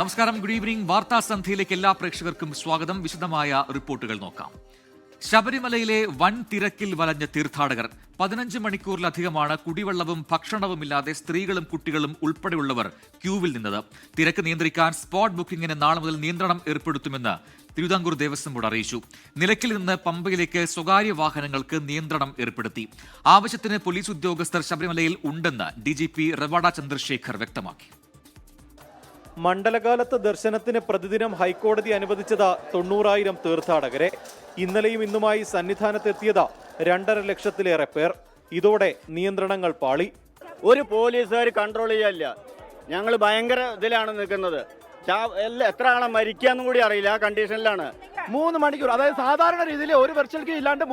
നമസ്കാരം, good evening. വാർത്താ സന്ധ്യയിലേക്ക് എല്ലാ പ്രേക്ഷകർക്കും സ്വാഗതം. വിശദമായ റിപ്പോർട്ടുകൾ നോക്കാം. ശബരിമലയിലെ വൻ തിരക്കിൽ വലഞ്ഞ തീർത്ഥാടകർ 15 മണിക്കൂറിലധികമാണ് കുടിവെള്ളവും ഭക്ഷണവുമില്ലാതെ സ്ത്രീകളും കുട്ടികളും ഉൾപ്പെടെയുള്ളവർ ക്യൂവിൽ നിന്നത്. തിരക്ക് നിയന്ത്രിക്കാൻ സ്പോട്ട് ബുക്കിംഗിന് നാളെ മുതൽ നിയന്ത്രണം ഏർപ്പെടുത്തുമെന്ന് തിരുവിതാംകൂർ ദേവസ്വം ബോർഡ് അറിയിച്ചു. നിലയ്ക്കൽ നിന്ന് പമ്പയിലേക്ക് സ്വകാര്യ വാഹനങ്ങൾക്ക് നിയന്ത്രണം ഏർപ്പെടുത്തി. ആവശ്യത്തിന് പോലീസ് ഉദ്യോഗസ്ഥർ ശബരിമലയിൽ ഉണ്ടെന്ന് DGP റവാഡ ചന്ദ്രശേഖർ വ്യക്തമാക്കി. മണ്ഡലകാലത്ത് ദർശനത്തിന് പ്രതിദിനം ഹൈക്കോടതി അനുവദിച്ചത് 90,000 തീർത്ഥാടകരെ. ഇന്നലെയും ഇന്നുമായി സന്നിധാനത്തെത്തിയത് 2.5 ലക്ഷത്തിലേറെ പേർ. ഇതോടെ നിയന്ത്രണങ്ങൾ പാളി. ഒരു പോലീസുകാർ കൺട്രോൾ ചെയ്യാനില്ല. ഞങ്ങൾ ഭയങ്കര ഇതിലാണ് നിൽക്കുന്നത്. എത്ര ആളെ മരിക്കാന്നും കൂടി അറിയില്ല. ആ കണ്ടീഷനിലാണ് 3 മണിക്കൂർ. അതായത് സാധാരണ രീതിയിൽ ഒരു വെർച്വൽ ക്യൂ ഇല്ലാണ്ട്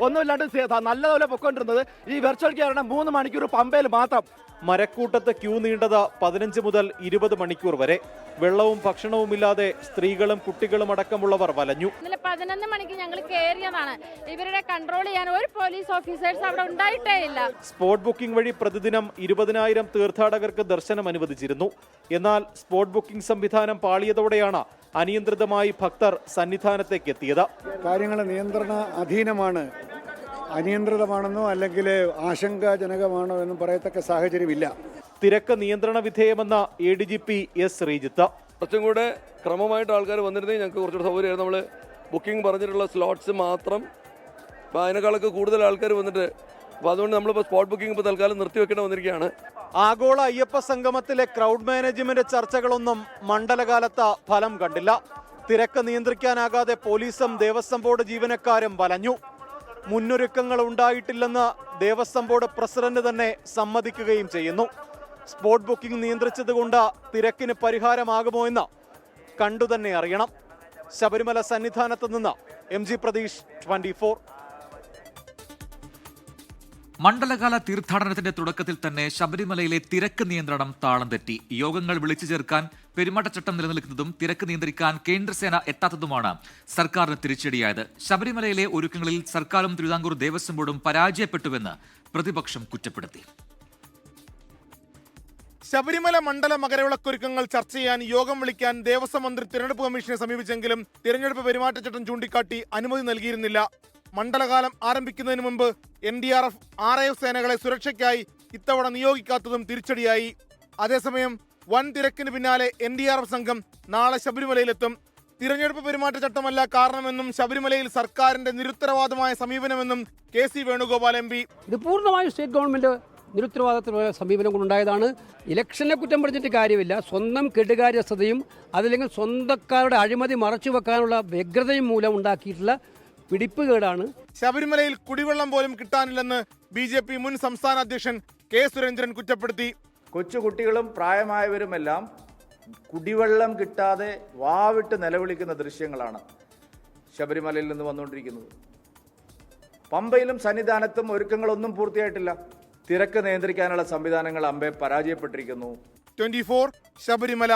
ഒന്നും ഇല്ലാണ്ട് നല്ലതുപോലെ പൊക്കൊണ്ടിരുന്നത് ഈ വെർച്വൽ ക്യൂ കാരണം 3 മണിക്കൂർ പമ്പയിൽ മാത്രം. മരക്കൂട്ടത്ത് ക്യൂ നീണ്ടത് 15 മുതൽ 20 മണിക്കൂർ വരെ. വെള്ളവും ഭക്ഷണവുമില്ലാതെ സ്ത്രീകളും കുട്ടികളും അടക്കമുള്ളവർ വലഞ്ഞു. 11 മണിക്ക് ഞങ്ങൾ കയറിയതാണ്. ഇവരുടെ കൺട്രോൾ ചെയ്യാൻ ഒരു പോലീസ് ഓഫീസേഴ്സ് അവിടെ ഉണ്ടായിട്ടേ ഇല്ല. സ്പോട്ട് ബുക്കിംഗ് വഴി പ്രതിദിനം 20,000 തീർത്ഥാടകർക്ക് ദർശനം അനുവദിച്ചിരുന്നു. എന്നാൽ സ്പോട്ട് ബുക്കിംഗ് സംവിധാനം പാളിയതോടെയാണ് അനിയന്ത്രിതമായി ഭക്തർ സന്നിധാനത്തേക്ക് എത്തിയത്. കാര്യങ്ങൾ നിയന്ത്രണ അധീനമാണ്. അനിയന്ത്രിതമാണെന്നോ അല്ലെങ്കിൽ ആശങ്കാജനകമാണോ എന്നും പറയത്തക്ക സാഹചര്യമില്ല. തിരക്ക് നിയന്ത്രണ വിധേയമെന്ന ADGP S. ശ്രീജിത്ത്. കുറച്ചും കൂടെ ക്രമമായിട്ട് ആൾക്കാർ വന്നിരുന്നെങ്കിൽ ഞങ്ങൾക്ക് കുറച്ചുകൂടെ സൗകര്യമായിരുന്നു. നമ്മൾ ബുക്കിംഗ് പറഞ്ഞിട്ടുള്ള സ്ലോട്ട്സ് മാത്രം അതിനേക്കാളൊക്കെ കൂടുതൽ ആൾക്കാർ വന്നിട്ട്, അപ്പോൾ അതുകൊണ്ട് നമ്മളിപ്പോൾ സ്പോട്ട് ബുക്കിംഗ് ഇപ്പോൾ തൽക്കാലം നിർത്തിവെക്കേണ്ടി വന്നിരിക്കുകയാണ്. ആഗോള അയ്യപ്പ സംഗമത്തിലെ ക്രൗഡ് മാനേജ്മെന്റ് ചർച്ചകളൊന്നും മണ്ഡലകാലത്ത് ഫലം കണ്ടില്ല. തിരക്ക് നിയന്ത്രിക്കാനാകാതെ പോലീസും ദേവസ്വം ബോർഡ് ജീവനക്കാരും വലഞ്ഞു. മുന്നൊരുക്കങ്ങൾ ഉണ്ടായിട്ടില്ലെന്ന് ദേവസ്വം ബോർഡ് പ്രസിഡന്റ് തന്നെ സമ്മതിക്കുകയും ചെയ്യുന്നു. സ്പോട്ട് ബുക്കിംഗ് നിയന്ത്രിച്ചതുകൊണ്ട് തിരക്കിന് പരിഹാരമാകുമോ എന്ന് കണ്ടുതന്നെ അറിയണം. ശബരിമല സന്നിധാനത്ത് നിന്ന് MG പ്രതീഷ്, 24. മണ്ഡലകാല തീർത്ഥാടനത്തിന്റെ തുടക്കത്തിൽ തന്നെ ശബരിമലയിലെ തിരക്ക് നിയന്ത്രണം താളം തെറ്റി. യോഗങ്ങൾ വിളിച്ചു ചേർക്കാൻ പെരുമാറ്റച്ചട്ടം നിലനിൽക്കുന്നതും തിരക്ക് നിയന്ത്രിക്കാൻ കേന്ദ്രസേന എത്താത്തതുമാണ് സർക്കാരിന് തിരിച്ചടിയായത്. ശബരിമലയിലെ ഒരുക്കങ്ങളിൽ സർക്കാരും തിരുവിതാംകൂർ ദേവസ്വം ബോർഡും പരാജയപ്പെട്ടുവെന്ന് പ്രതിപക്ഷം കുറ്റപ്പെടുത്തി. ശബരിമല മണ്ഡല മകരവിളക്കൊരുക്കങ്ങൾ ചർച്ച ചെയ്യാൻ യോഗം വിളിക്കാൻ ദേവസ്വം മന്ത്രി തിരഞ്ഞെടുപ്പ് കമ്മീഷനെ സമീപിച്ചെങ്കിലും തിരഞ്ഞെടുപ്പ് പെരുമാറ്റച്ചട്ടം ചൂണ്ടിക്കാട്ടി അനുമതി നൽകിയിരുന്നില്ല. മണ്ഡലകാലം ആരംഭിക്കുന്നതിന് മുമ്പ് NDRF, RIF സേനകളെ സുരക്ഷയ്ക്കായി ഇത്തവണ നിയോഗിക്കാത്തതും തിരിച്ചടിയായി. അതേസമയം വൻ തിരക്കിന് പിന്നാലെ NDRF സംഘം നാളെ ശബരിമലയിലെത്തും. തിരഞ്ഞെടുപ്പ് പെരുമാറ്റച്ചട്ടമല്ല കാരണമെന്നും ശബരിമലയിൽ സർക്കാരിന്റെ നിരുത്തരവാദമായ സമീപനമെന്നും KC വേണുഗോപാൽ MP. ഇത് പൂർണ്ണമായും സ്റ്റേറ്റ് ഗവൺമെന്റ് നിരുത്തരവാദത്തിലുള്ള സമീപനം കൊണ്ടുണ്ടായതാണ്. ഇലക്ഷനെ കുറ്റം പറഞ്ഞിട്ട് കാര്യമില്ല. സ്വന്തം കെടുകാര്യസ്ഥതയും അതല്ലെങ്കിൽ സ്വന്തക്കാരുടെ അഴിമതി മറച്ചു വെക്കാനുള്ള വ്യഗ്രതയും മൂലം ഉണ്ടാക്കിയിട്ടുള്ള പിടിപ്പുകേടാണ്. ശബരിമലയിൽ കുടിവെള്ളം പോലും കിട്ടാനില്ലെന്ന് BJP മുൻ സംസ്ഥാന അധ്യക്ഷൻ K. സുരേന്ദ്രൻ കുറ്റപ്പെടുത്തി. കൊച്ചുകുട്ടികളും പ്രായമായവരുമെല്ലാം കുടിവെള്ളം കിട്ടാതെ വാവിട്ട് നിലവിളിക്കുന്ന ദൃശ്യങ്ങളാണ് ശബരിമലയിൽ നിന്ന് വന്നുകൊണ്ടിരിക്കുന്നത്. പമ്പയിലും സന്നിധാനത്തും ഒരുക്കങ്ങളൊന്നും പൂർത്തിയായിട്ടില്ല. തിരക്ക് നിയന്ത്രിക്കാനുള്ള സംവിധാനങ്ങൾ അമ്പെ പരാജയപ്പെട്ടിരിക്കുന്നു. 24 ശബരിമല.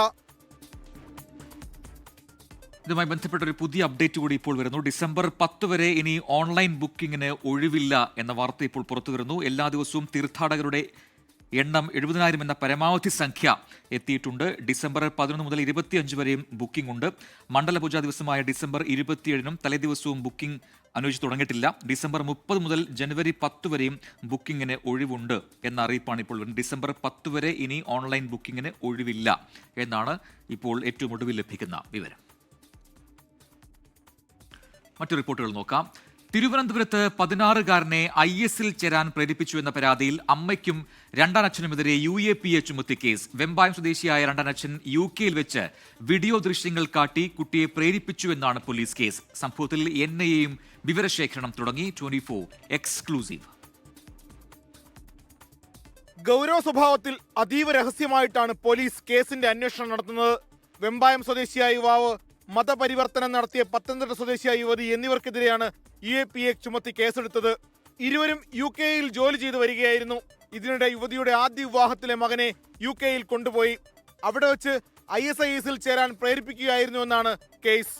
ഇതുമായി ബന്ധപ്പെട്ട ഒരു പുതിയ അപ്ഡേറ്റ് കൂടി ഇപ്പോൾ വരുന്നു. ഡിസംബർ 10 വരെ ഇനി ഓൺലൈൻ ബുക്കിംഗിന് ഒഴിവില്ല എന്ന വാർത്ത ഇപ്പോൾ പുറത്തു വരുന്നു. എല്ലാ ദിവസവും തീർത്ഥാടകരുടെ എണ്ണം 70,000 എന്ന പരമാവധി സംഖ്യ എത്തിയിട്ടുണ്ട്. ഡിസംബർ 11 മുതൽ 25 വരെയും ബുക്കിംഗ് ഉണ്ട്. മണ്ഡലപൂജാ ദിവസമായ ഡിസംബർ 27-നും തലേദിവസവും ബുക്കിംഗ് അനുവദിച്ചു തുടങ്ങിയിട്ടില്ല. ഡിസംബർ 30 മുതൽ ജനുവരി 10 വരെയും ബുക്കിംഗിന് ഒഴിവുണ്ട് എന്ന അറിയിപ്പാണ് ഇപ്പോൾ വരുന്നത്. ഡിസംബർ 10 വരെ ഇനി ഓൺലൈൻ ബുക്കിംഗിന് ഒഴിവില്ല എന്നാണ് ഇപ്പോൾ ഏറ്റവും ഒടുവിൽ ലഭിക്കുന്ന വിവരം. മറ്റു റിപ്പോർട്ടുകൾ നോക്കാം. തിരുവനന്തപുരത്ത് 16-കാരനെ IS-ൽ ചേരാൻ പ്രേരിപ്പിച്ചു എന്ന പരാതിയിൽ അമ്മയ്ക്കും രണ്ടാനച്ഛനുമെതിരെ UAPA ചുമത്തി കേസ്. വെമ്പായം സ്വദേശിയായ രണ്ടാനച്ഛൻ UK-യിൽ വെച്ച് വീഡിയോ ദൃശ്യങ്ങൾ കാട്ടി കുട്ടിയെ പ്രേരിപ്പിച്ചു എന്നാണ് പോലീസ് കേസ്. സംഭവത്തിൽ NIA-യും വിവരശേഖരണം തുടങ്ങി. 24 എക്സ്ക്ലൂസീവ്. ഗൗരവ സ്വഭാവത്തിൽ അതീവ രഹസ്യമായിട്ടാണ് പോലീസ് കേസിന്റെ അന്വേഷണം നടത്തുന്നത്. വെമ്പായം സ്വദേശിയായ യുവാവ്, മതപരിവർത്തനം നടത്തിയ പത്തനംതിട്ട സ്വദേശിയായ യുവതി എന്നിവർക്കെതിരെയാണ് UAPA ചുമത്തി കേസെടുത്തത്. ഇരുവരും UK-യിൽ ജോലി ചെയ്തു വരികയായിരുന്നു. ഇതിനിടെ യുവതിയുടെ ആദ്യ വിവാഹത്തിലെ മകനെ UK-യിൽ കൊണ്ടുപോയി. അവിടെ വെച്ച് ISIS-ൽ ചേരാൻ പ്രേരിപ്പിക്കുകയായിരുന്നുവെന്നാണ് കേസ്.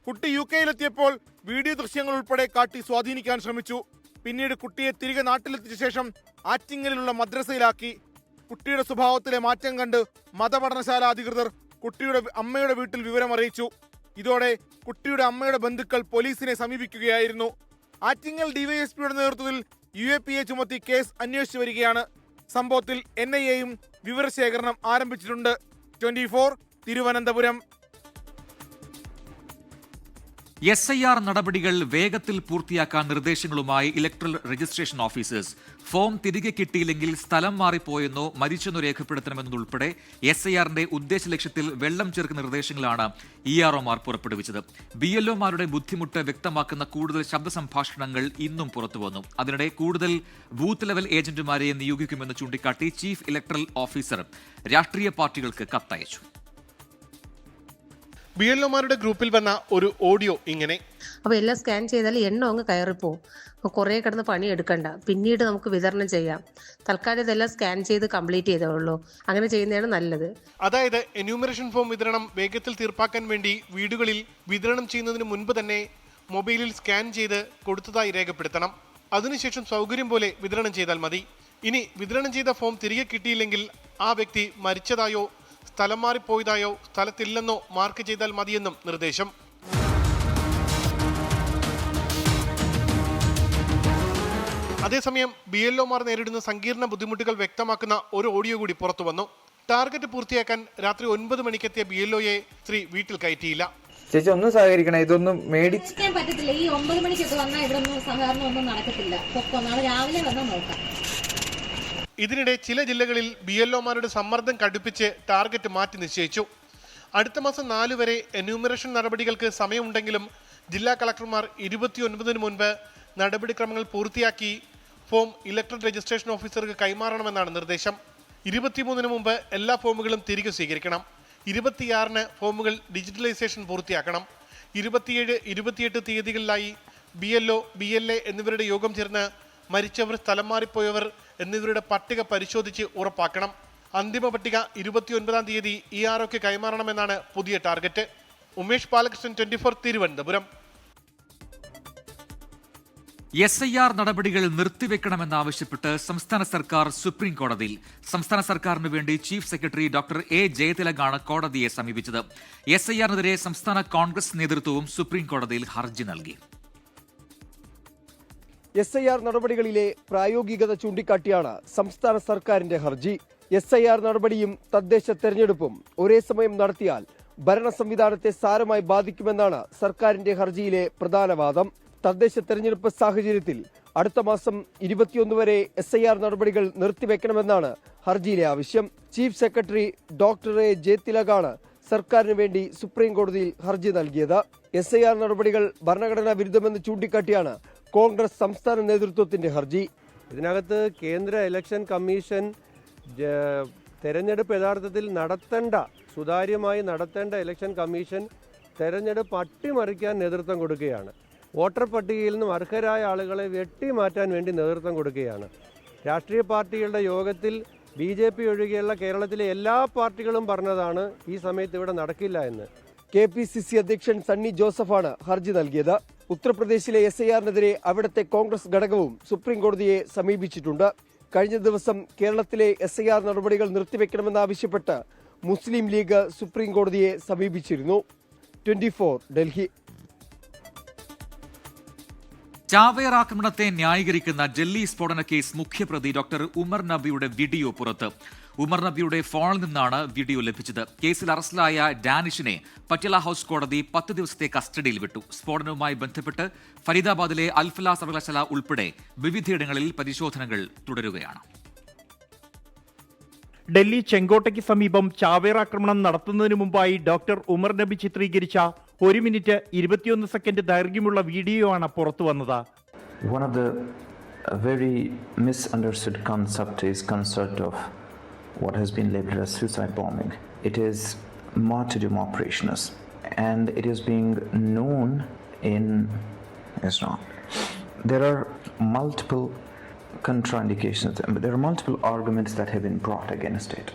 കുട്ടി UK-യിലെത്തിയപ്പോൾ വീഡിയോ ദൃശ്യങ്ങൾ ഉൾപ്പെടെ കാട്ടി സ്വാധീനിക്കാൻ ശ്രമിച്ചു. പിന്നീട് കുട്ടിയെ തിരികെ നാട്ടിലെത്തിച്ച ശേഷം ആറ്റിങ്ങലിലുള്ള മദ്രസയിലാക്കി. കുട്ടിയുടെ സ്വഭാവത്തിലെ മാറ്റം കണ്ട് മതപഠനശാല അധികൃതർ കുട്ടിയുടെ അമ്മയുടെ വീട്ടിൽ വിവരം അറിയിച്ചു. ഇതോടെ കുട്ടിയുടെ അമ്മയുടെ ബന്ധുക്കൾ പോലീസിനെ സമീപിക്കുകയായിരുന്നു. ആറ്റിങ്ങൽ ഡിവൈഎസ്പിയുടെ നേതൃത്വത്തിൽ UAPA ചുമത്തി കേസ് അന്വേഷിച്ചു വരികയാണ്. സംഭവത്തിൽ NIAയും വിവരശേഖരണം ആരംഭിച്ചിട്ടുണ്ട്. 24 തിരുവനന്തപുരം. SIR നടപടികൾ വേഗത്തിൽ പൂർത്തിയാക്കാൻ നിർദ്ദേശങ്ങളുമായി ഇലക്ട്രൽ രജിസ്ട്രേഷൻ ഓഫീസേഴ്സ്. ഫോം തിരികെ കിട്ടിയില്ലെങ്കിൽ സ്ഥലം മാറിപ്പോയെന്നോ മരിച്ചെന്നോ രേഖപ്പെടുത്തണമെന്നതുൾപ്പെടെ SIRന്റെ ഉദ്ദേശ ലക്ഷ്യത്തിൽ വെള്ളം ചേർക്കുന്ന നിർദ്ദേശങ്ങളാണ് EROമാർ പുറപ്പെടുവിച്ചത്. BLOമാരുടെ ബുദ്ധിമുട്ട് വ്യക്തമാക്കുന്ന കൂടുതൽ ശബ്ദ സംഭാഷണങ്ങൾ ഇന്നും പുറത്തുവന്നു. അതിനിടെ കൂടുതൽ ബൂത്ത് ലെവൽ ഏജന്റുമാരെ നിയോഗിക്കുമെന്ന് ചൂണ്ടിക്കാട്ടി ചീഫ് ഇലക്ട്രൽ ഓഫീസർ രാഷ്ട്രീയ പാർട്ടികൾക്ക് കത്തയച്ചു. BLOമാരുടെ ഗ്രൂപ്പിൽ വന്ന ഒരു ഓഡിയോ ഇങ്ങനെ: അപ്പോൾ എല്ലാം സ്കാൻ ചെയ്താൽ എണ്ണം അങ്ങ് കയറിപ്പോവും. കുറേ കിടന്ന് പണി എടുക്കണ്ട, പിന്നീട് നമുക്ക് വിതരണം ചെയ്യാം. തൽക്കാലം ഇതെല്ലാം സ്കാൻ ചെയ്ത് കംപ്ലീറ്റ് ചെയ്തോളൂ. അങ്ങനെ ചെയ്യുന്നതാണ് നല്ലത്. അതായത് എന്യൂമറേഷൻ ഫോം വിതരണം വേഗത്തിൽ തീർപ്പാക്കാൻ വേണ്ടി വീടുകളിൽ വിതരണം ചെയ്യുന്നതിന് മുൻപ് തന്നെ മൊബൈലിൽ സ്കാൻ ചെയ്ത് കൊടുത്തതായി രേഖപ്പെടുത്തണം. അതിനുശേഷം സൗകര്യം പോലെ വിതരണം ചെയ്താൽ മതി. ഇനി വിതരണം ചെയ്ത ഫോം തിരികെ കിട്ടിയില്ലെങ്കിൽ ആ വ്യക്തി മരിച്ചതായോ സ്ഥലം മാറിപ്പോയതായോ സ്ഥലത്തില്ലെന്നോ മാർക്ക് ചെയ്താൽ മതിയെന്നും നിർദ്ദേശം. അതേസമയം BLOമാർ നേരിടുന്ന സങ്കീർണ ബുദ്ധിമുട്ടുകൾ വ്യക്തമാക്കുന്ന ഒരു ഓഡിയോ കൂടി പുറത്തു വന്നു. ടാർഗറ്റ് പൂർത്തിയാക്കാൻ രാത്രി 9 മണിക്കെത്തിയ BLOയെ സ്ത്രീ വീട്ടിൽ കയറ്റിയില്ല. ചേച്ചി ഒന്നും സഹകരിക്കണം, ഇതൊന്നും മേടിക്കാൻ പറ്റത്തില്ല. ഈ 9 മണിക്കൊക്കെ വന്നാൽ ഇവിടെ ഒന്നും സാധാരണ ഒന്നും നടക്കത്തില്ല. നാളെ രാവിലെ വന്നാൽ നോക്കാം. ഇതിനിടെ ചില ജില്ലകളിൽ BLOമാരുടെ സമ്മർദ്ദം കടുപ്പിച്ച് ടാർഗറ്റ് മാറ്റി നിശ്ചയിച്ചു. അടുത്ത മാസം 4 വരെ എന്യൂമറേഷൻ നടപടികൾക്ക് സമയമുണ്ടെങ്കിലും ജില്ലാ കളക്ടർമാർ 29 മുൻപ് നടപടിക്രമങ്ങൾ പൂർത്തിയാക്കി ഫോം ഇലക്ട്രൽ രജിസ്ട്രേഷൻ ഓഫീസർക്ക് കൈമാറണമെന്നാണ് നിർദ്ദേശം. 23 മുമ്പ് എല്ലാ ഫോമുകളും തിരികെ സ്വീകരിക്കണം. 26 ഫോമുകൾ ഡിജിറ്റലൈസേഷൻ പൂർത്തിയാക്കണം. 27, 28 തീയതികളിലായി BLO, BLA എന്നിവരുടെ യോഗം ചേർന്ന് മരിച്ചവർ, സ്ഥലം മാറിപ്പോയവർ എന്നിവരുടെ പട്ടിക പരിശോധിച്ച് ഉറപ്പാക്കണം. അന്തിമ പട്ടിക 29 തീയതി EROക്ക് കൈമാറണമെന്നാണ് പുതിയ ടാർഗറ്റ്. ഉമേഷ് ബാലകൃഷ്ണൻ, 24 തിരുവനന്തപുരം. SIR നടപടികൾ നിർത്തിവെക്കണമെന്നാവശ്യപ്പെട്ട് സംസ്ഥാന സർക്കാർ സുപ്രീം കോടതിയിൽ. സംസ്ഥാന സർക്കാരിന് വേണ്ടി ചീഫ് സെക്രട്ടറി ഡോക്ടർ A ജയതിലകാണ് കോടതിയെ സമീപിച്ചത്. SIRനെതിരെ സംസ്ഥാന കോൺഗ്രസ് നേതൃത്വവും സുപ്രീം കോടതിയിൽ ഹർജി നൽകി. SIR നടപടികളിലെ പ്രായോഗികത ചൂണ്ടിക്കാട്ടിയാണ് സംസ്ഥാന സർക്കാരിന്റെ ഹർജി. SIR നടപടിയും തദ്ദേശ തെരഞ്ഞെടുപ്പും ഒരേ സമയം നടത്തിയാൽ ഭരണ സംവിധാനത്തെ സാരമായി ബാധിക്കുമെന്നാണ് സർക്കാരിന്റെ ഹർജിയിലെ പ്രധാന വാദം. തദ്ദേശ തെരഞ്ഞെടുപ്പ് സാഹചര്യത്തിൽ അടുത്ത മാസം 21 വരെ SIR നടപടികൾ നിർത്തിവെക്കണമെന്നാണ് ഹർജിയിലെ ആവശ്യം. ചീഫ് സെക്രട്ടറി ഡോക്ടർ A ജയതിലകാണ് സർക്കാരിന് വേണ്ടി സുപ്രീം കോടതിയിൽ ഹർജി നൽകിയത്. SIR നടപടികൾ ഭരണഘടനാ വിരുദ്ധമെന്ന് ചൂണ്ടിക്കാട്ടിയാണ് കോൺഗ്രസ് സംസ്ഥാന നേതൃത്വത്തിന്റെ ഹർജി. ഇതിനകത്ത് കേന്ദ്ര ഇലക്ഷൻ കമ്മീഷൻ തെരഞ്ഞെടുപ്പ് യഥാർത്ഥത്തിൽ സുതാര്യമായി നടത്തേണ്ട ഇലക്ഷൻ കമ്മീഷൻ തെരഞ്ഞെടുപ്പ് അട്ടിമറിക്കാൻ നേതൃത്വം കൊടുക്കുകയാണ്. വോട്ടർ പട്ടികയിൽ നിന്നും അർഹരായ ആളുകളെ വെട്ടിമാറ്റാൻ വേണ്ടി നേതൃത്വം കൊടുക്കുകയാണ്. രാഷ്ട്രീയ പാർട്ടികളുടെ യോഗത്തിൽ BJP ഒഴികെയുള്ള കേരളത്തിലെ എല്ലാ പാർട്ടികളും പറഞ്ഞതാണ് ഈ സമയത്ത് ഇവിടെ നടക്കില്ല എന്ന്. KPCC അധ്യക്ഷൻ സണ്ണി ജോസഫാണ് ഹർജി നൽകിയത്. ഉത്തർപ്രദേശിലെ SIRനെതിരെ അവിടുത്തെ കോൺഗ്രസ് ഘടകവും സുപ്രീം കോടതിയെ സമീപിച്ചിട്ടുണ്ട്. കഴിഞ്ഞ ദിവസം കേരളത്തിലെ SIR നടപടികൾ നിർത്തിവെക്കണമെന്നാവശ്യപ്പെട്ട് മുസ്ലിം ലീഗ് സുപ്രീം കോടതിയെ സമീപിച്ചിരുന്നു. 24 ഡൽഹി. ചാവേർ ആക്രമണത്തെ ന്യായീകരിക്കുന്ന ഡൽഹി സ്ഫോടന കേസ് മുഖ്യപ്രതി ഡോക്ടർ ഉമർ നബിയുടെ വീഡിയോ പുറത്ത്. ഉമർ നബിയുടെ ഫോണിൽ നിന്നാണ് വീഡിയോ ലഭിച്ചത്. കേസിൽ അറസ്റ്റിലായ ഡാനിഷിനെ പട്യാല ഹൌസ് കോടതി 10 ദിവസത്തെ കസ്റ്റഡിയിൽ വിട്ടു. സ്ഫോടനവുമായി ബന്ധപ്പെട്ട് ഫരീദാബാദിലെ അൽഫല സർവകലാശാല ഉൾപ്പെടെ വിവിധയിടങ്ങളിൽ പരിശോധനകൾ തുടരുകയാണ്. ഡൽഹി ചെങ്കോട്ടയ്ക്ക് സമീപം ചാവേർ ആക്രമണം നടത്തുന്നതിന് മുമ്പായി ഡോക്ടർ ഉമർ നബി ചിത്രീകരിച്ച 1 മിനിറ്റ് 21 സെക്കൻഡ് ദൈർഘ്യമുള്ള വീഡിയോ ആണ് പുറത്തു വന്നത്. One of the very misunderstood concept of what has been labeled as suicide bombing. It is martyrdom operations, and it is being known in Islam. There are multiple contraindications. There are multiple arguments that have been brought against it.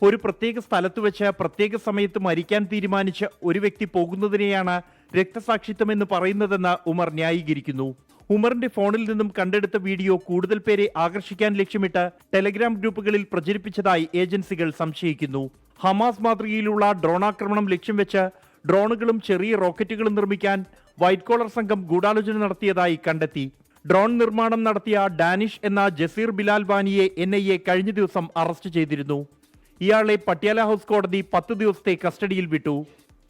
ഒരു പ്രത്യേക സ്ഥലത്ത് വെച്ച് പ്രത്യേക സമയത്ത് മരിക്കാൻ തീരുമാനിച്ച് ഒരു വ്യക്തി പോകുന്നതിനെയാണ് രക്തസാക്ഷിത്വം എന്ന് പറയുന്നതെന്ന് ഉമർ ന്യായീകരിക്കുന്നു. ഉമറിന്റെ ഫോണിൽ നിന്നും കണ്ടെടുത്ത വീഡിയോ കൂടുതൽ പേരെ ആകർഷിക്കാൻ ലക്ഷ്യമിട്ട് ടെലഗ്രാം ഗ്രൂപ്പുകളിൽ പ്രചരിപ്പിച്ചതായി ഏജൻസികൾ സംശയിക്കുന്നു. ഹമാസ് മാതൃകയിലുള്ള ഡ്രോണാക്രമണം ലക്ഷ്യം വെച്ച് ഡ്രോണുകളും ചെറിയ റോക്കറ്റുകളും നിർമ്മിക്കാൻ വൈറ്റ് കോളർ സംഘം ഗൂഢാലോചന നടത്തിയതായി കണ്ടെത്തി. ഡ്രോൺ നിർമ്മാണം നടത്തിയ ഡാനിഷ് എന്ന ജസീർ ബിലാൽ വാനിയെ NIA കഴിഞ്ഞ ദിവസം അറസ്റ്റ് ചെയ്തിരുന്നു. ഇയാളെ പട്യാല ഹൗസ് കോടതി 10 ദിവസത്തെ കസ്റ്റഡിയിൽ വിട്ടു.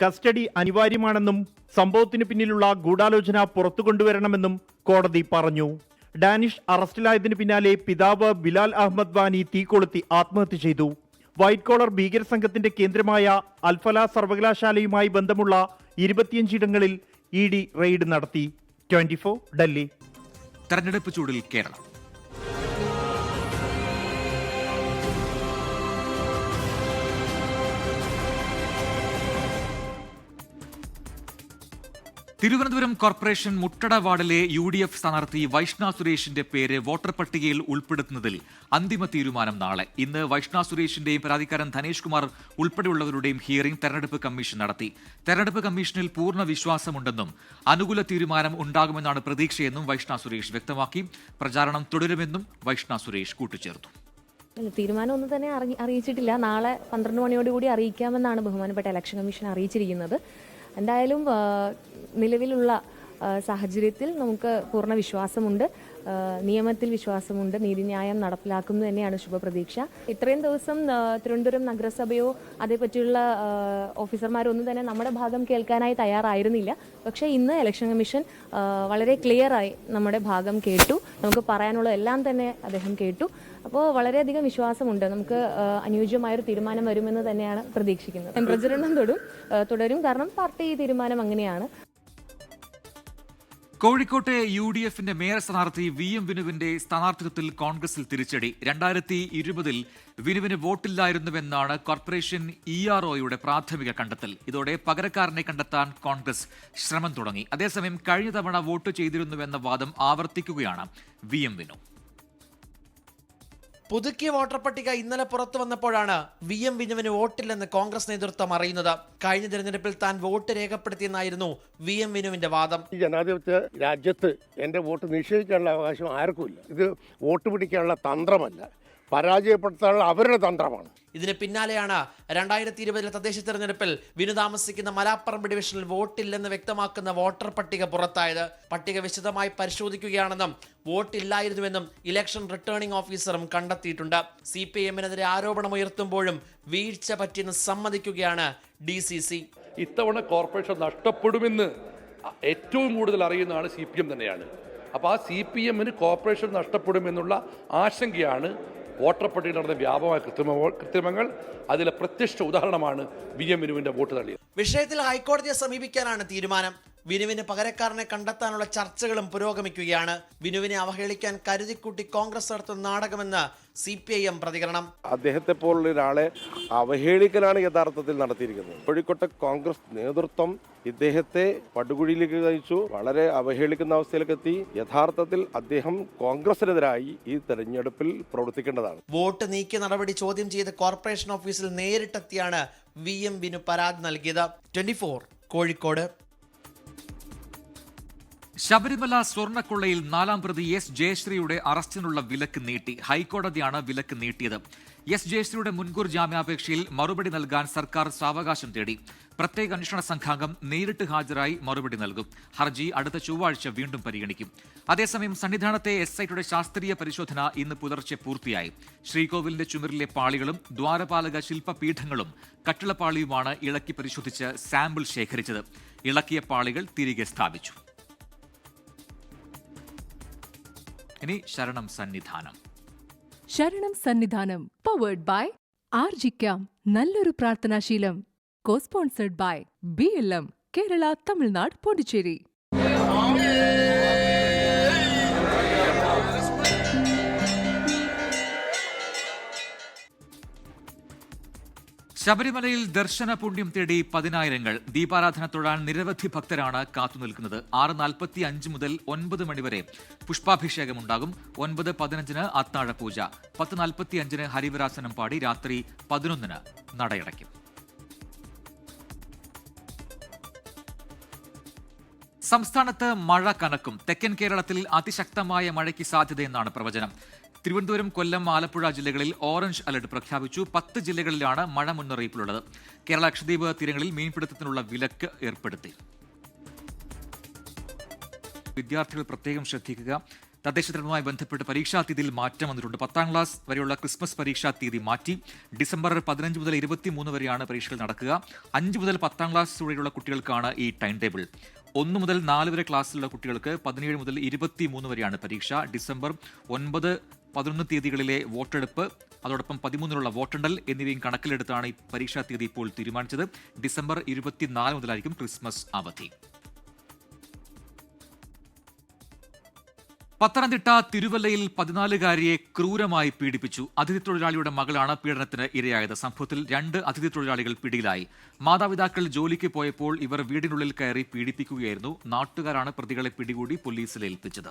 കസ്റ്റഡി അനിവാര്യമാണെന്നും സംഭവത്തിന് പിന്നിലുള്ള ഗൂഢാലോചന പുറത്തു കൊണ്ടുവരണമെന്നും കോടതി പറഞ്ഞു. ഡാനിഷ് അറസ്റ്റിലായതിനു പിന്നാലെ പിതാവ് ബിലാൽ അഹമ്മദ് വാനി തീ കൊളുത്തി ആത്മഹത്യ ചെയ്തു. വൈറ്റ് കോളർ ഭീകര സംഘത്തിന്റെ കേന്ദ്രമായ അൽഫല സർവകലാശാലയുമായി ബന്ധമുള്ള 25 ഇടങ്ങളിൽ ED റെയ്ഡ് നടത്തി. 24 ഡൽഹി. തെരഞ്ഞെടുപ്പ് ചൂടിൽ കേരളം. തിരുവനന്തപുരം കോർപ്പറേഷൻ മുട്ടട വാർഡിലെ UDF സ്ഥാനാർത്ഥി വൈഷ്ണ സുരേഷിന്റെ പേര് വോട്ടർ പട്ടികയിൽ ഉൾപ്പെടുത്തുന്നതിൽ അന്തിമ തീരുമാനം നാളെ. ഇന്ന് വൈഷ്ണ സുരേഷിന്റെയും പരാതിക്കാരൻ ധനേഷ് കുമാർ ഉൾപ്പെടെയുള്ളവരുടെയും ഹിയറിംഗ് തെരഞ്ഞെടുപ്പ് കമ്മീഷൻ നടത്തി. തെരഞ്ഞെടുപ്പ് കമ്മീഷനിൽ പൂർണ്ണ വിശ്വാസമുണ്ടെന്നും അനുകൂല തീരുമാനം ഉണ്ടാകുമെന്നാണ് പ്രതീക്ഷയെന്നും വൈഷ്ണ സുരേഷ് വ്യക്തമാക്കി. പ്രചാരണം തുടരുമെന്നും വൈഷ്ണ സുരേഷ് കൂട്ടിച്ചേർത്തു. തീരുമാനമൊന്നും തന്നെ അറിയിച്ചിട്ടില്ല. നാളെ 12 മണിയോടുകൂടി അറിയിക്കാമെന്നാണ് ബഹുമാനപ്പെട്ട ഇലക്ഷൻ കമ്മീഷൻ അറിയിച്ചിരിക്കുന്നത്. എന്തായാലും നിലവിലുള്ള സാഹചര്യത്തിൽ നമുക്ക് പൂർണ്ണ വിശ്വാസമുണ്ട്, നിയമത്തിൽ വിശ്വാസമുണ്ട്, നീതിന്യായം നടപ്പിലാക്കുന്നു തന്നെയാണ് ശുഭപ്രതീക്ഷ. ഇത്രയും ദിവസം തിരുവനന്തപുരം നഗരസഭയോ അതേപറ്റിയുള്ള ഓഫീസർമാരോ ഒന്നും തന്നെ നമ്മുടെ ഭാഗം കേൾക്കാനായി തയ്യാറായിരുന്നില്ല. പക്ഷേ ഇന്ന് ഇലക്ഷൻ കമ്മീഷൻ വളരെ ക്ലിയറായി നമ്മുടെ ഭാഗം കേട്ടു. നമുക്ക് പറയാനുള്ള എല്ലാം തന്നെ അദ്ദേഹം കേട്ടു. അപ്പോൾ വളരെയധികം വിശ്വാസമുണ്ട്, നമുക്ക് അനുയോജ്യമായൊരു തീരുമാനം വരുമെന്ന് തന്നെയാണ് പ്രതീക്ഷിക്കുന്നത്. പ്രചരണം തുടരും, കാരണം പാർട്ടി തീരുമാനം അങ്ങനെയാണ്. കോഴിക്കോട്ടെ UDFന്റെ മേയർ സ്ഥാനാർത്ഥി VM വിനുവിന്റെ സ്ഥാനാർത്ഥിത്വത്തിൽ കോൺഗ്രസിൽ തിരിച്ചടി. 2020 വിനുവിന് വോട്ടില്ലായിരുന്നുവെന്നാണ് കോർപ്പറേഷൻ EROയുടെ പ്രാഥമിക കണ്ടെത്തൽ. ഇതോടെ പകരക്കാരനെ കണ്ടെത്താൻ കോൺഗ്രസ് ശ്രമം തുടങ്ങി. അതേസമയം കഴിഞ്ഞ തവണ വോട്ട് ചെയ്തിരുന്നുവെന്ന വാദം ആവർത്തിക്കുകയാണ് VM വിനു. പുതുക്കിയ വോട്ടർ പട്ടിക ഇന്നലെ പുറത്തു വന്നപ്പോഴാണ് VM വിനുവിന് വോട്ടില്ലെന്ന് കോൺഗ്രസ് നേതൃത്വം അറിയുന്നത്. കഴിഞ്ഞ തിരഞ്ഞെടുപ്പിൽ താൻ വോട്ട് രേഖപ്പെടുത്തിയെന്നായിരുന്നു VM വിനുവിന്റെ വാദം. ഈ ജനാധിപത്യ രാജ്യത്ത് എൻ്റെ വോട്ട് നിഷേധിക്കാനുള്ള അവകാശം ആർക്കുമില്ല. ഇത് വോട്ട് പിടിക്കാനുള്ള തന്ത്രമല്ല, പരാജയപ്പെടുത്താനുള്ള അവരുടെ തന്ത്രമാണ്. ഇതിന് പിന്നാലെയാണ് 2020 തദ്ദേശ തെരഞ്ഞെടുപ്പിൽ വിനു താമസിക്കുന്ന മലാപ്പറമ്പ് ഡിവിഷനിൽ വോട്ടില്ലെന്ന് വ്യക്തമാക്കുന്ന വോട്ടർ പട്ടിക പുറത്തായത്. പട്ടിക വിശദമായി പരിശോധിക്കുകയാണെന്നും വോട്ടില്ലായിരുന്നുവെന്നും ഇലക്ഷൻ റിട്ടേണിംഗ് ഓഫീസറും കണ്ടെത്തിയിട്ടുണ്ട്. CPIMനെതിരെ ആരോപണമുയർത്തുമ്പോഴും വീഴ്ച പറ്റിയെന്ന് സമ്മതിക്കുകയാണ് DCC. ഇത്തവണ കോർപ്പറേഷൻ നഷ്ടപ്പെടുമെന്ന് ഏറ്റവും കൂടുതൽ അറിയുന്ന ആൾ CPM തന്നെയാണ്. അപ്പോൾ ആ CPMന് കോർപ്പറേഷൻ നഷ്ടപ്പെടുമെന്നുള്ള ആശങ്കയാണ് വോട്ടർ പട്ടികയിൽ നടന്ന വ്യാപകമായ കൃത്രിമങ്ങൾ. അതിലെ പ്രത്യക്ഷ ഉദാഹരണമാണ് VM വിനുവിന്റെ വോട്ട് തള്ളിയത്. വിഷയത്തിൽ ഹൈക്കോടതിയെ സമീപിക്കാനാണ് തീരുമാനം. വിനുവിന് പകരക്കാരനെ കണ്ടെത്താനുള്ള ചർച്ചകളും പുരോഗമിക്കുകയാണ്. വിനുവിനെ അവഹേളിക്കാൻ കരുതിക്കൂട്ടി കോൺഗ്രസ് നടത്തുന്ന നാടകമെന്ന് CPIM പ്രതികരണം. അദ്ദേഹത്തെ പോലുള്ള ഒരാളെ അവഹേളിക്കലാണ് യഥാർത്ഥത്തിൽ നടത്തിയിരിക്കുന്നത്. കോഴിക്കോട്ടെ കോൺഗ്രസ് നേതൃത്വം ഇദ്ദേഹത്തെ പടുകുഴിയിലേക്ക് നയിച്ചു, വളരെ അവഹേളിക്കുന്ന അവസ്ഥയിലേക്ക് എത്തി. യഥാർത്ഥത്തിൽ അദ്ദേഹം കോൺഗ്രസിനെതിരായി ഈ തെരഞ്ഞെടുപ്പിൽ പ്രവർത്തിക്കേണ്ടതാണ്. വോട്ട് നീക്കിയ നടപടി ചോദ്യം ചെയ്ത് കോർപ്പറേഷൻ ഓഫീസിൽ നേരിട്ടെത്തിയാണ് VM വിനു പരാതി നൽകിയത്. 24 കോഴിക്കോട്. ശബരിമല സ്വർണ്ണക്കൊള്ളയിൽ 4ാം പ്രതി S ജയശ്രീയുടെ അറസ്റ്റിനുള്ള വിലക്ക് നീട്ടി. ഹൈക്കോടതിയാണ് വിലക്ക് നീട്ടിയത്. S ജയശ്രീയുടെ മുൻകൂർ ജാമ്യാപേക്ഷയിൽ മറുപടി നൽകാൻ സർക്കാർ സാവകാശം തേടി. പ്രത്യേക അന്വേഷണ സംഘാംഗം നേരിട്ട് ഹാജരായി മറുപടി നൽകും. ഹർജി അടുത്ത ചൊവ്വാഴ്ച വീണ്ടും പരിഗണിക്കും. അതേസമയം സന്നിധാനത്തെ SITയുടെ ശാസ്ത്രീയ പരിശോധന ഇന്ന് പുലർച്ചെ പൂർത്തിയായി. ശ്രീകോവിലിന്റെ ചുമരിലെ പാളികളും ദ്വാരപാലക ശില്പപീഠങ്ങളും കട്ടിളപ്പാളിയുമാണ് ഇളക്കി പരിശോധിച്ച് സാമ്പിൾ ശേഖരിച്ചത്. ഇളക്കിയ പാളികൾ തിരികെ സ്ഥാപിച്ചു. ഇനി ശരണം സന്നിധാനം. ശരണം സന്നിധാനം പവേർഡ് ബൈ ആർജിക്കാം നല്ലൊരു പ്രാർത്ഥനാശീലം. Co sponsored by BLM Kerala, Tamil Nadu, Pondicherry. ശബരിമലയിൽ ദർശന പുണ്യം തേടി 10,000ങ്ങൾ. ദീപാരാധന തൊഴാൻ നിരവധി ഭക്തരാണ് കാത്തുനിൽക്കുന്നത്. 6:45 മുതൽ 9 മണിവരെ പുഷ്പാഭിഷേകമുണ്ടാകും. 9:15 അത്താഴപൂജ, 10:45 ഹരിവരാസനം പാടി രാത്രി 11 നടയടയ്ക്കും. സംസ്ഥാനത്ത് മഴ കനക്കും. തെക്കൻ കേരളത്തിൽ അതിശക്തമായ മഴയ്ക്ക് സാധ്യതയെന്നാണ് പ്രവചനം. തിരുവനന്തപുരം, കൊല്ലം, ആലപ്പുഴ ജില്ലകളിൽ ഓറഞ്ച് അലർട്ട് പ്രഖ്യാപിച്ചു. 10 ജില്ലകളിലാണ് മഴ മുന്നറിയിപ്പുള്ളത്. കേരള ലക്ഷദ്വീപ് തീരങ്ങളിൽ മീൻപിടുത്തത്തിനുള്ള വിലക്ക് ഏർപ്പെടുത്തി. വിദ്യാർത്ഥികൾ പ്രത്യേകം ശ്രദ്ധിക്കുക. തദ്ദേശ തെരഞ്ഞെടുപ്പുമായി ബന്ധപ്പെട്ട് പരീക്ഷാ തീയതിയിൽ മാറ്റം വന്നിട്ടുണ്ട്. 10ാം ക്ലാസ് വരെയുള്ള ക്രിസ്മസ് പരീക്ഷാ തീയതി മാറ്റി. ഡിസംബർ 15 മുതൽ 23 വരെയാണ് പരീക്ഷകൾ നടക്കുക. 5 മുതൽ 10ാം ക്ലാസ് വരെയുള്ള കുട്ടികൾക്കാണ് ഈ ടൈം ടേബിൾ. 1 മുതൽ 4 വരെ ക്ലാസ്സിലുള്ള കുട്ടികൾക്ക് 17 മുതൽ 23 വരെയാണ് പരീക്ഷ. ഡിസംബർ 9, 11 തീയതികളിലെ വോട്ടെടുപ്പ്, അതോടൊപ്പം 13-നുള്ള വോട്ടെണ്ണൽ എന്നിവയും കണക്കിലെടുത്താണ് ഈ പരീക്ഷാ തീയതി ഇപ്പോൾ തീരുമാനിച്ചത്. ഡിസംബർ 24 മുതലായിരിക്കും ക്രിസ്മസ് അവധി. പത്തനംതിട്ട തിരുവല്ലയിൽ 14-കാരിയെ ക്രൂരമായി പീഡിപ്പിച്ചു. അതിഥി തൊഴിലാളിയുടെ മകളാണ് പീഡനത്തിന് ഇരയായത്. സംഭവത്തിൽ 2 അതിഥി തൊഴിലാളികൾ പിടിയിലായി. മാതാപിതാക്കൾ ജോലിക്ക് പോയപ്പോൾ ഇവർ വീടിനുള്ളിൽ കയറി പീഡിപ്പിക്കുകയായിരുന്നു. നാട്ടുകാരാണ് പ്രതികളെ പിടികൂടി പോലീസിൽ ഏൽപ്പിച്ചത്.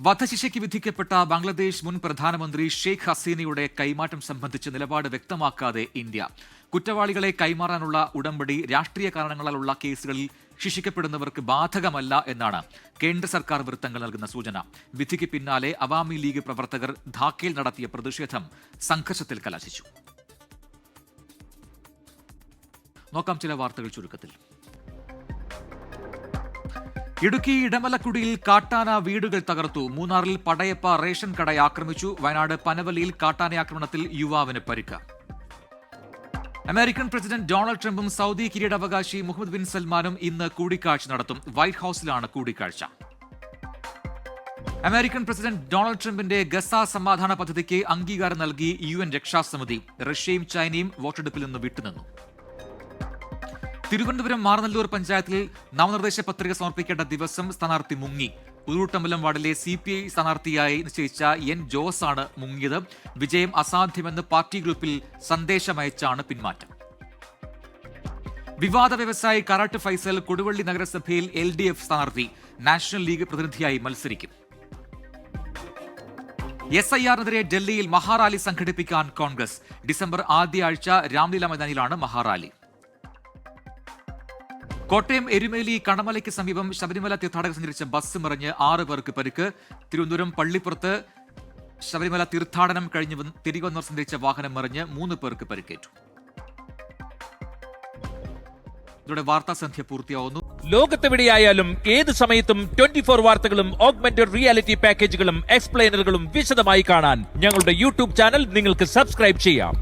വധശിക്ഷയ്ക്ക് വിധിക്കപ്പെട്ട ബംഗ്ലാദേശ് മുൻ പ്രധാനമന്ത്രി ഷെയ്ഖ് ഹസീനയുടെ കൈമാറ്റം സംബന്ധിച്ച് നിലപാട് വ്യക്തമാക്കാതെ ഇന്ത്യ. കുറ്റവാളികളെ കൈമാറാനുള്ള ഉടമ്പടി രാഷ്ട്രീയ കാരണങ്ങളാലുള്ള കേസുകളിൽ ശിക്ഷിക്കപ്പെടുന്നവർക്ക് ബാധകമല്ല എന്നാണ് കേന്ദ്ര സർക്കാർ വൃത്തങ്ങൾ നൽകുന്ന സൂചന. വിധിക്ക് പിന്നാലെ അവാമി ലീഗ് പ്രവർത്തകർ ധാക്കയിൽ നടത്തിയ പ്രതിഷേധം സംഘർഷത്തിൽ കലാശിച്ചു. നോക്കാം ചില വാർത്തകൾ ചുരുക്കത്തിൽ. ഇടുക്കി ഇടമലക്കുടിയിൽ കാട്ടാന വീടുകൾ തകർത്തു. മൂന്നാറിൽ പടയപ്പ റേഷൻ കട ആക്രമിച്ചു. വയനാട് പനവല്ലിയിൽ കാട്ടാനയാക്രമണത്തിൽ യുവാവിന് പരിക്ക്. അമേരിക്കൻ പ്രസിഡന്റ് ഡൊണാൾഡ് ട്രംപും സൗദി കിരീടാവകാശി മുഹമ്മദ് ബിൻ സൽമാനും ഇന്ന് കൂടിക്കാഴ്ച നടത്തും. വൈറ്റ് ഹൌസിലാണ് കൂടിക്കാഴ്ച. അമേരിക്കൻ പ്രസിഡന്റ് ഡൊണാൾഡ് ട്രംപിന്റെ ഗസ സമാധാന പദ്ധതിക്ക് അംഗീകാരം നൽകി UN രക്ഷാസമിതി. റഷ്യയും ചൈനയും വോട്ടെടുപ്പിൽ നിന്ന് വിട്ടുനിന്നു. തിരുവനന്തപുരം മാറനല്ലൂർ പഞ്ചായത്തിൽ നാമനിർദ്ദേശ പത്രിക സമർപ്പിക്കേണ്ട ദിവസം സ്ഥാനാർത്ഥി മുങ്ങി. ഉരുട്ടമ്പലം വാർഡിലെ CPI സ്ഥാനാർത്ഥിയായി നിശ്ചയിച്ച N ജോസ് ആണ് മുങ്ങിയത്. വിജയം അസാധ്യമെന്ന് പാർട്ടി ഗ്രൂപ്പിൽ സന്ദേശമയച്ചാണ് പിന്മാറ്റം. വിവാദ വ്യവസായി കാരാട്ട് ഫൈസൽ കൊടുവള്ളി നഗരസഭയിൽ LDF സ്ഥാനാർത്ഥി. നാഷണൽ ലീഗ് പ്രതിനിധിയായി മത്സരിക്കും. SIR-നെതിരെ ഡൽഹിയിൽ മഹാറാലി സംഘടിപ്പിക്കാൻ കോൺഗ്രസ്. ഡിസംബർ ആദ്യ ആഴ്ച രാംലീല മൈതാനിയിലാണ് മഹാറാലി. കോട്ടയം എരുമേലി കണമലയ്ക്ക് സമീപം ശബരിമല തീർത്ഥാടകർ സഞ്ചരിച്ച ബസ് മറിഞ്ഞ് 6 പേർക്ക് പരിക്ക്. തിരുവനന്തപുരം പള്ളിപ്പുറത്ത് ശബരിമല തീർത്ഥാടനം കഴിഞ്ഞ് തിരികെ വന്നവർ സഞ്ചരിച്ച വാഹനം മറിഞ്ഞ് 3 പേർക്ക് പരിക്കേറ്റു. ഇതോടെ വാർത്താ സന്ധ്യ പൂർത്തിയാവുന്നു. ലോകത്തെവിടെയായാലും ഏത് സമയത്തും 24 വാർത്തകളും ഓഗ്മെന്റഡ് റിയാലിറ്റി പാക്കേജുകളും എക്സ്പ്ലെയിനറുകളും വിശദമായി കാണാൻ ഞങ്ങളുടെ YouTube ചാനൽ നിങ്ങൾക്ക് സബ്സ്ക്രൈബ് ചെയ്യാം.